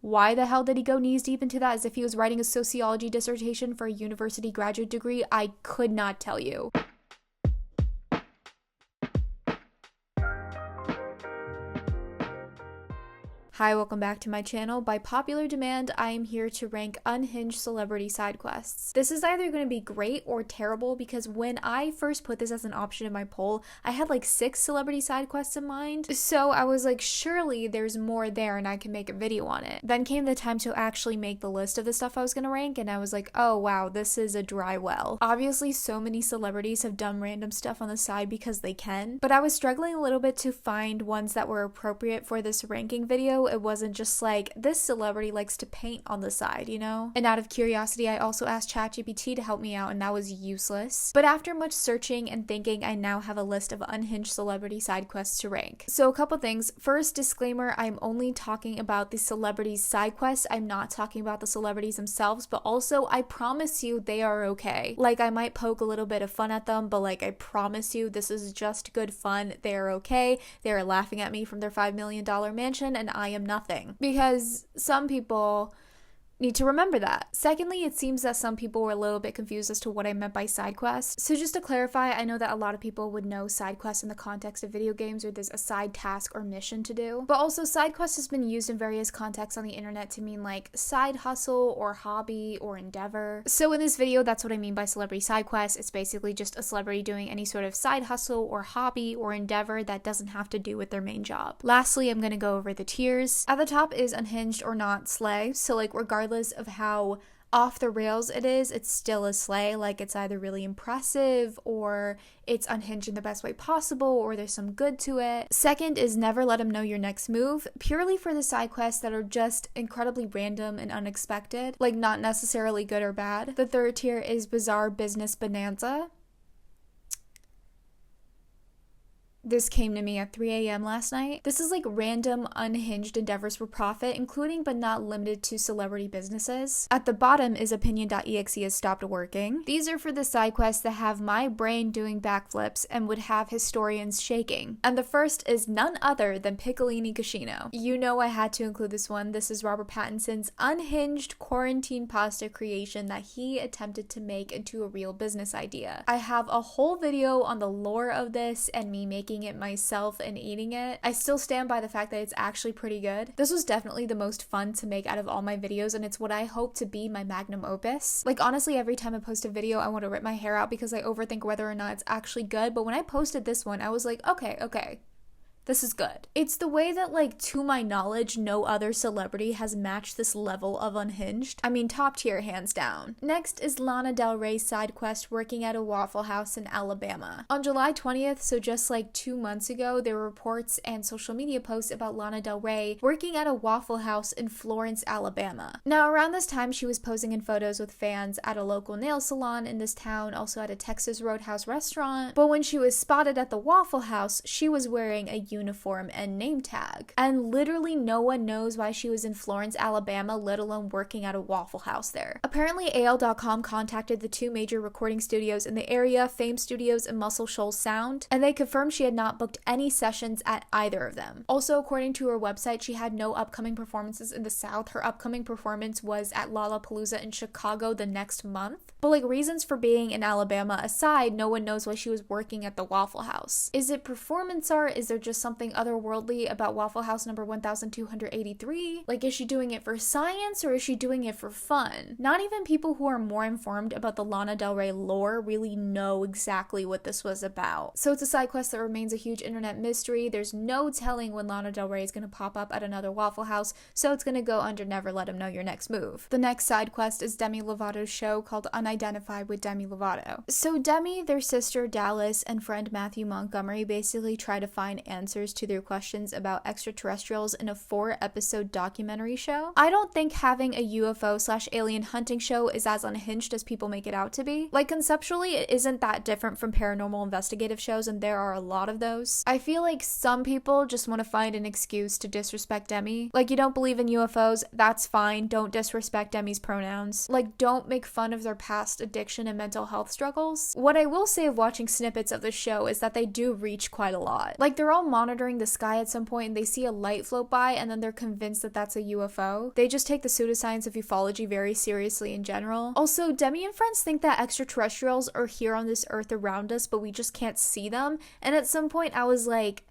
Why the hell did he go knees deep into that as if he was writing a sociology dissertation for a university graduate degree? I could not tell you. Hi, welcome back to my channel. By popular demand, I am here to rank unhinged celebrity side quests. This is either going to be great or terrible because when I first put this as an option in my poll, I had like 6 celebrity side quests in mind. So I was like, surely there's more there and I can make a video on it. Then came the time to actually make the list of the stuff I was going to rank and I was like, oh wow, this is a dry well. Obviously, so many celebrities have done random stuff on the side because they can, but I was struggling a little bit to find ones that were appropriate for this ranking video. It wasn't just like, this celebrity likes to paint on the side, you know? And out of curiosity, I also asked ChatGPT to help me out and that was useless. But after much searching and thinking, I now have a list of unhinged celebrity side quests to rank. So a couple things. First, disclaimer, I'm only talking about the celebrities' side quests. I'm not talking about the celebrities themselves, but also I promise you they are okay. Like, I might poke a little bit of fun at them, but like, I promise you this is just good fun. They are okay. They are laughing at me from their $5 million mansion and I am nothing. Because some people need to remember that. Secondly, it seems that some people were a little bit confused as to what I meant by side quests. So just to clarify, I know that a lot of people would know side quests in the context of video games where there's a side task or mission to do. But also side quest has been used in various contexts on the internet to mean like side hustle or hobby or endeavor. So in this video, that's what I mean by celebrity side quests. It's basically just a celebrity doing any sort of side hustle or hobby or endeavor that doesn't have to do with their main job. Lastly, I'm gonna go over the tiers. At the top is unhinged or not slay. So like regardless of how off the rails it is, it's still a slay. Like, it's either really impressive or it's unhinged in the best way possible or there's some good to it. Second is never let them know your next move, purely for the side quests that are just incredibly random and unexpected, like not necessarily good or bad. The third tier is bizarre business bonanza. This came to me at 3 a.m. last night. This is like random unhinged endeavors for profit, including but not limited to celebrity businesses. At the bottom is opinion.exe has stopped working. These are for the side quests that have my brain doing backflips and would have historians shaking. And the first is none other than Piccolini Cascino. You know I had to include this one. This is Robert Pattinson's unhinged quarantine pasta creation that he attempted to make into a real business idea. I have a whole video on the lore of this and me making it myself and eating it. I still stand by the fact that it's actually pretty good. This was definitely the most fun to make out of all my videos and it's what I hope to be my magnum opus. Like honestly, every time I post a video I want to rip my hair out because I overthink whether or not it's actually good, but when I posted this one I was like, okay, this is good. It's the way that, like, to my knowledge, no other celebrity has matched this level of unhinged. I mean, top tier, hands down. Next is Lana Del Rey's side quest working at a Waffle House in Alabama. On July 20th, so just like 2 months ago, there were reports and social media posts about Lana Del Rey working at a Waffle House in Florence, Alabama. Now, around this time, she was posing in photos with fans at a local nail salon in this town, also at a Texas Roadhouse restaurant. But when she was spotted at the Waffle House, she was wearing a uniform and name tag. And literally no one knows why she was in Florence, Alabama, let alone working at a Waffle House there. Apparently, AL.com contacted the 2 major recording studios in the area, Fame Studios and Muscle Shoals Sound, and they confirmed she had not booked any sessions at either of them. Also, according to her website, she had no upcoming performances in the South. Her upcoming performance was at Lollapalooza in Chicago the next month. But like, reasons for being in Alabama aside, no one knows why she was working at the Waffle House. Is it performance art? Is there just something otherworldly about Waffle House number 1283? Like, is she doing it for science or is she doing it for fun? Not even people who are more informed about the Lana Del Rey lore really know exactly what this was about. So it's a side quest that remains a huge internet mystery. There's no telling when Lana Del Rey is going to pop up at another Waffle House, so it's going to go under never let him know your next move. The next side quest is Demi Lovato's show called Unidentified with Demi Lovato. So Demi, their sister Dallas, and friend Matthew Montgomery basically try to find answers to their questions about extraterrestrials in a 4-episode documentary show. I don't think having a UFO/alien hunting show is as unhinged as people make it out to be. Like, conceptually, it isn't that different from paranormal investigative shows, and there are a lot of those. I feel like some people just want to find an excuse to disrespect Demi. Like, you don't believe in UFOs? That's fine. Don't disrespect Demi's pronouns. Like, don't make fun of their past addiction and mental health struggles. What I will say of watching snippets of the show is that they do reach quite a lot. Like, they're all monitoring the sky at some point and they see a light float by and then they're convinced that that's a UFO. They just take the pseudoscience of ufology very seriously in general. Also, Demi and friends think that extraterrestrials are here on this earth around us, but we just can't see them. And at some point I was like,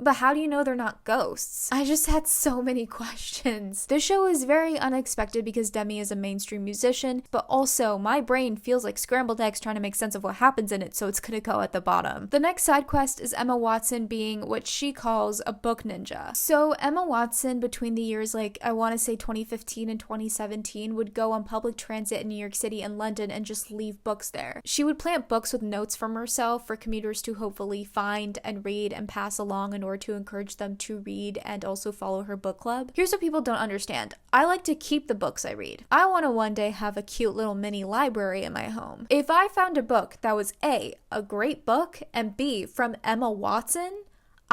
but how do you know they're not ghosts? I just had so many questions. This show is very unexpected because Demi is a mainstream musician, but also my brain feels like scrambled eggs trying to make sense of what happens in it, so it's gonna go at the bottom. The next side quest is Emma Watson being what she calls a book ninja. So Emma Watson, between the years I want to say 2015 and 2017, would go on public transit in New York City and London and just leave books there. She would plant books with notes from herself for commuters to hopefully find and read and pass along in order to encourage them to read and also follow her book club. Here's what people don't understand. I like to keep the books I read. I want to one day have a cute little mini library in my home. If I found a book that was A, a great book, and B, from Emma Watson,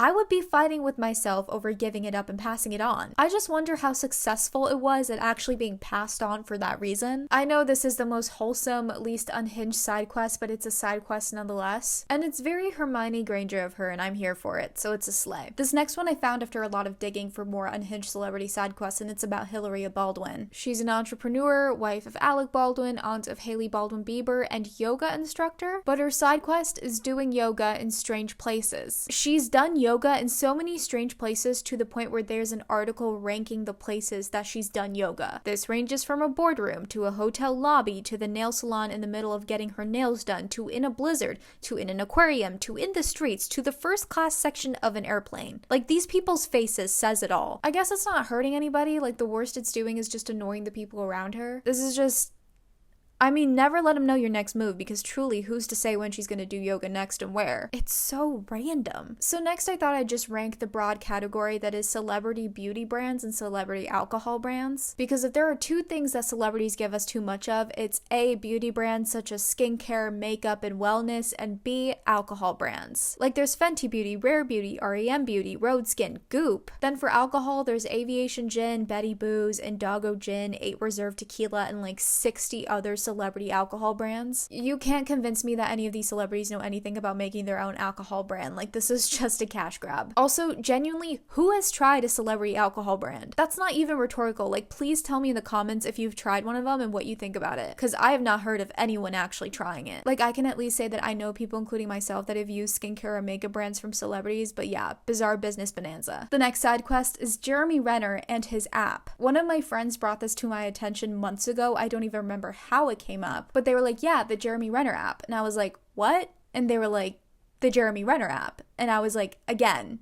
I would be fighting with myself over giving it up and passing it on. I just wonder how successful it was at actually being passed on for that reason. I know this is the most wholesome, least unhinged side quest, but it's a side quest nonetheless. And it's very Hermione Granger of her, and I'm here for it, so it's a slay. This next one I found after a lot of digging for more unhinged celebrity side quests, and it's about Hilaria Baldwin. She's an entrepreneur, wife of Alec Baldwin, aunt of Hailey Baldwin Bieber, and yoga instructor, but her side quest is doing yoga in strange places. She's done yoga in so many strange places to the point where there's an article ranking the places that she's done yoga. This ranges from a boardroom to a hotel lobby to the nail salon in the middle of getting her nails done to in a blizzard to in an aquarium to in the streets to the first class section of an airplane. These people's faces says it all. I guess it's not hurting anybody. The worst it's doing is just annoying the people around her. This is just... never let them know your next move, because truly, who's to say when she's gonna do yoga next and where? It's so random. So next I thought I'd just rank the broad category that is celebrity beauty brands and celebrity alcohol brands. Because if there are two things that celebrities give us too much of, it's A, beauty brands such as skincare, makeup, and wellness, and B, alcohol brands. There's Fenty Beauty, Rare Beauty, REM Beauty, Road Skin, Goop. Then for alcohol, there's Aviation Gin, Betty Booze, and Doggo Gin, 8 Reserve Tequila, and 60 other celebrity alcohol brands. You can't convince me that any of these celebrities know anything about making their own alcohol brand. This is just a cash grab. Also, genuinely, who has tried a celebrity alcohol brand? That's not even rhetorical. Please tell me in the comments if you've tried one of them and what you think about it, because I have not heard of anyone actually trying it. I can at least say that I know people, including myself, that have used skincare or makeup brands from celebrities, but yeah, bizarre business bonanza. The next side quest is Jeremy Renner and his app. One of my friends brought this to my attention months ago. I don't even remember how it came up, but they were like, yeah, the Jeremy Renner app. And I was like, what? And they were like, the Jeremy Renner app. And I was like, again,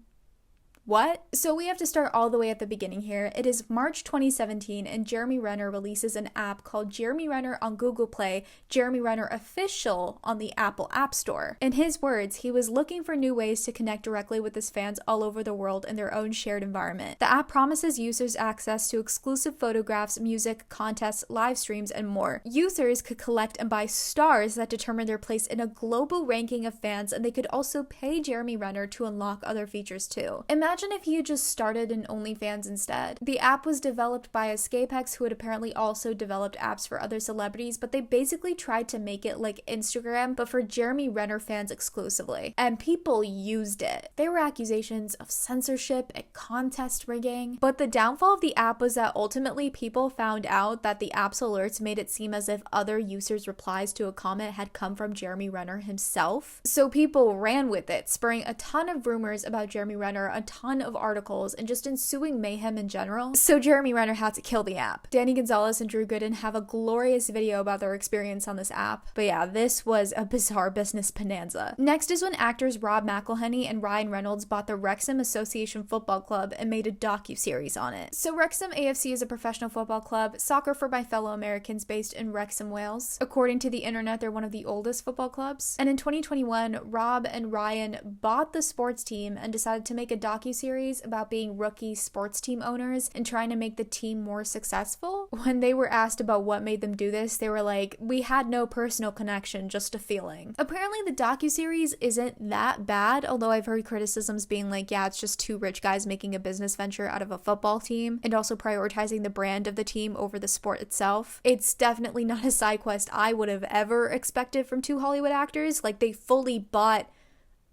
what? So we have to start all the way at the beginning here. It is March 2017 and Jeremy Renner releases an app called Jeremy Renner on Google Play, Jeremy Renner Official on the Apple App Store. In his words, he was looking for new ways to connect directly with his fans all over the world in their own shared environment. The app promises users access to exclusive photographs, music, contests, live streams, and more. Users could collect and buy stars that determine their place in a global ranking of fans, and they could also pay Jeremy Renner to unlock other features too. Imagine if he had just started an OnlyFans instead. The app was developed by Escapex, who had apparently also developed apps for other celebrities, but they basically tried to make it like Instagram, but for Jeremy Renner fans exclusively. And people used it. There were accusations of censorship and contest rigging, but the downfall of the app was that ultimately people found out that the app's alerts made it seem as if other users' replies to a comment had come from Jeremy Renner himself. So people ran with it, spurring a ton of rumors about Jeremy Renner, a ton of articles, and just ensuing mayhem in general. So Jeremy Renner had to kill the app. Danny Gonzalez and Drew Gooden have a glorious video about their experience on this app. But yeah, this was a bizarre business bonanza. Next is when actors Rob McElhenney and Ryan Reynolds bought the Wrexham Association Football Club and made a docu-series on it. So Wrexham AFC is a professional football club, soccer for my fellow Americans, based in Wrexham, Wales. According to the internet, they're one of the oldest football clubs. And in 2021, Rob and Ryan bought the sports team and decided to make a docu-series about being rookie sports team owners and trying to make the team more successful. When they were asked about what made them do this, they were like, we had no personal connection, just a feeling. Apparently the docuseries isn't that bad, although I've heard criticisms being like, yeah, it's just two rich guys making a business venture out of a football team and also prioritizing the brand of the team over the sport itself. It's definitely not a side quest I would have ever expected from two Hollywood actors. They fully bought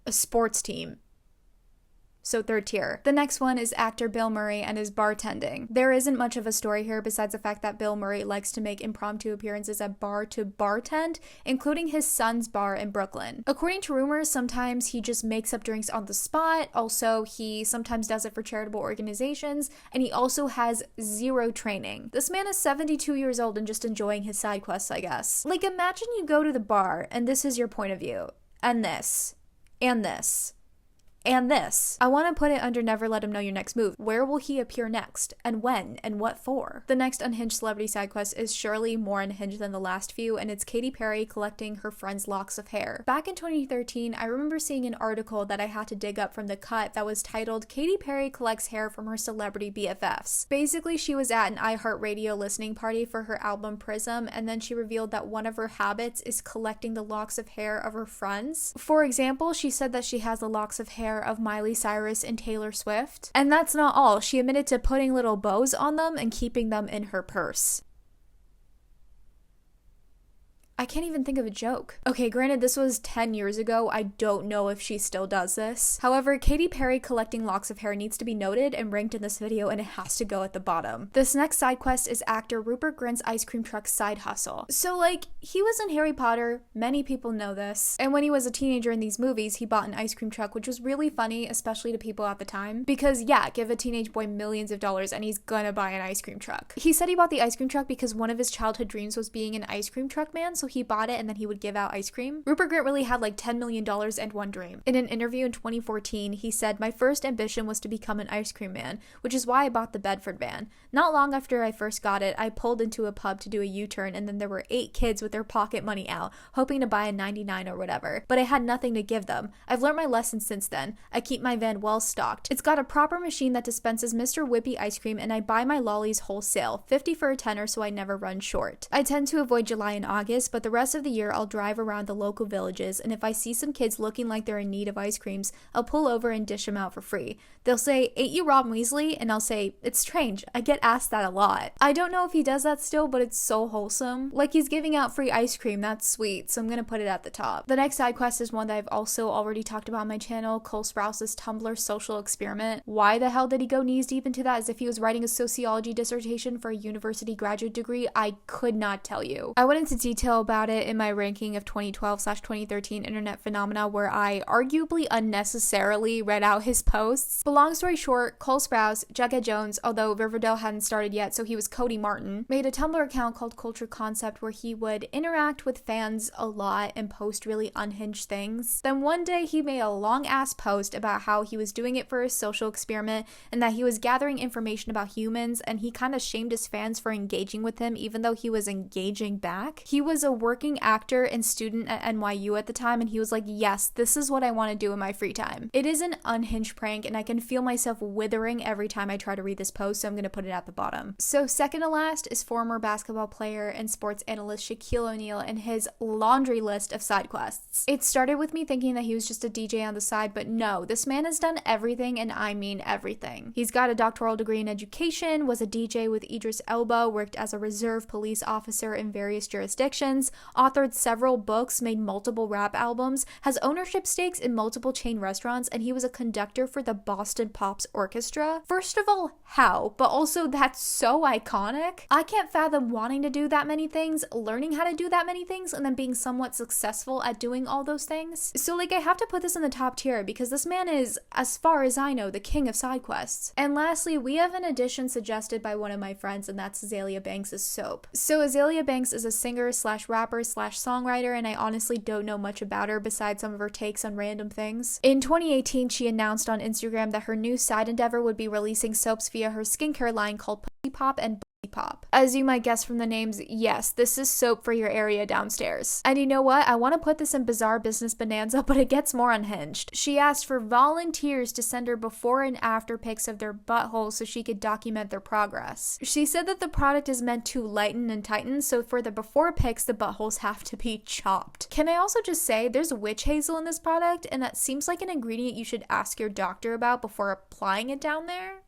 a sports team. So third tier. The next one is actor Bill Murray and his bartending. There isn't much of a story here besides the fact that Bill Murray likes to make impromptu appearances at bar to bartend, including his son's bar in Brooklyn. According to rumors, sometimes he just makes up drinks on the spot. Also, he sometimes does it for charitable organizations, and he also has zero training. This man is 72 years old and just enjoying his side quests, I guess. Like, imagine you go to the bar and this is your point of view. And this. And this. And this. I want to put it under never let him know your next move. Where will he appear next? And when? And what for? The next unhinged celebrity side quest is surely more unhinged than the last few, and it's Katy Perry collecting her friend's locks of hair. Back in 2013, I remember seeing an article that I had to dig up from The Cut that was titled, Katy Perry collects hair from her celebrity BFFs. Basically, she was at an iHeartRadio listening party for her album Prism, and then she revealed that one of her habits is collecting the locks of hair of her friends. For example, she said that she has the locks of hair of Miley Cyrus and Taylor Swift. And that's not all. She admitted to putting little bows on them and keeping them in her purse. I can't even think of a joke. Okay, granted, this was 10 years ago. I don't know if she still does this. However, Katy Perry collecting locks of hair needs to be noted and ranked in this video, and it has to go at the bottom. This next side quest is actor Rupert Grint's ice cream truck side hustle. So, like, he was in Harry Potter. Many people know this. And when he was a teenager in these movies, he bought an ice cream truck, which was really funny, especially to people at the time. Because, yeah, give a teenage boy millions of dollars and he's gonna buy an ice cream truck. He said he bought the ice cream truck because one of his childhood dreams was being an ice cream truck man, so he bought it and then he would give out ice cream. Rupert Grint really had like $10 million and one dream. In an interview in 2014, he said, "My first ambition was to become an ice cream man, which is why I bought the Bedford van. Not long after I first got it, I pulled into a pub to do a U-turn and then there were 8 kids with their pocket money out, hoping to buy a 99 or whatever, but I had nothing to give them. I've learned my lesson since then. I keep my van well stocked. It's got a proper machine that dispenses Mr. Whippy ice cream and I buy my lollies wholesale, 50 for a tenner so I never run short. I tend to avoid July and August, but the rest of the year I'll drive around the local villages, and if I see some kids looking like they're in need of ice creams, I'll pull over and dish them out for free. They'll say, 'Ain't you Ron Weasley?' And I'll say, 'It's strange. I get asked that a lot.'" I don't know if he does that still, but it's so wholesome. Like, he's giving out free ice cream. That's sweet, so I'm gonna put it at the top. The next side quest is one that I've also already talked about on my channel, Cole Sprouse's Tumblr social experiment. Why the hell did he go knees deep into that as if he was writing a sociology dissertation for a university graduate degree? I could not tell you. I went into detail about it in my ranking of 2012/2013 internet phenomena, where I arguably unnecessarily read out his posts. But long story short, Cole Sprouse, Jughead Jones, although Riverdale hadn't started yet, so he was Cody Martin, made a Tumblr account called Culture Concept where he would interact with fans a lot and post really unhinged things. Then one day he made a long ass post about how he was doing it for a social experiment and that he was gathering information about humans, and he kind of shamed his fans for engaging with him even though he was engaging back. He was a working actor and student at NYU at the time, and he was like, "Yes, this is what I want to do in my free time." It is an unhinged prank, and I can feel myself withering every time I try to read this post, so I'm going to put it at the bottom. So second to last is former basketball player and sports analyst Shaquille O'Neal and his laundry list of side quests. It started with me thinking that he was just a DJ on the side, but no, this man has done everything, and I mean everything. He's got a doctoral degree in education, was a DJ with Idris Elba, worked as a reserve police officer in various jurisdictions, authored several books, made multiple rap albums, has ownership stakes in multiple chain restaurants, and he was a conductor for the Boston Pops Orchestra. First of all, how? But also, that's so iconic. I can't fathom wanting to do that many things, learning how to do that many things, and then being somewhat successful at doing all those things. So, like, I have to put this in the top tier because this man is, as far as I know, the king of side quests. And lastly, we have an addition suggested by one of my friends, and that's Azealia Banks' soap. So Azealia Banks is a singer/rapper/songwriter, and I honestly don't know much about her besides some of her takes on random things. In 2018, she announced on Instagram that her new side endeavor would be releasing soaps via her skincare line called Pussy Pop and Pop. As you might guess from the names, yes, this is soap for your area downstairs. And you know what? I want to put this in Bizarre Business Bonanza, but it gets more unhinged. She asked for volunteers to send her before and after pics of their buttholes so she could document their progress. She said that the product is meant to lighten and tighten, so for the before pics, the buttholes have to be chopped. Can I also just say, there's witch hazel in this product, and that seems like an ingredient you should ask your doctor about before applying it down there?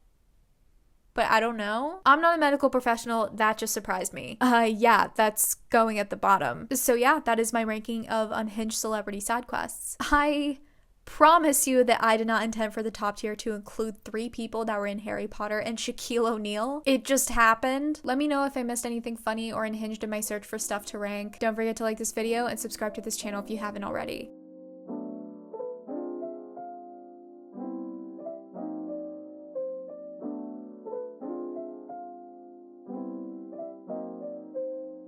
But I don't know. I'm not a medical professional. That just surprised me. Yeah, that's going at the bottom. So yeah, that is my ranking of unhinged celebrity side quests. I Promise you that I did not intend for the top tier to include 3 people that were in Harry Potter and Shaquille O'Neal. It just happened. Let me know if I missed anything funny or unhinged in my search for stuff to rank. Don't forget to like this video and subscribe to this channel if you haven't already.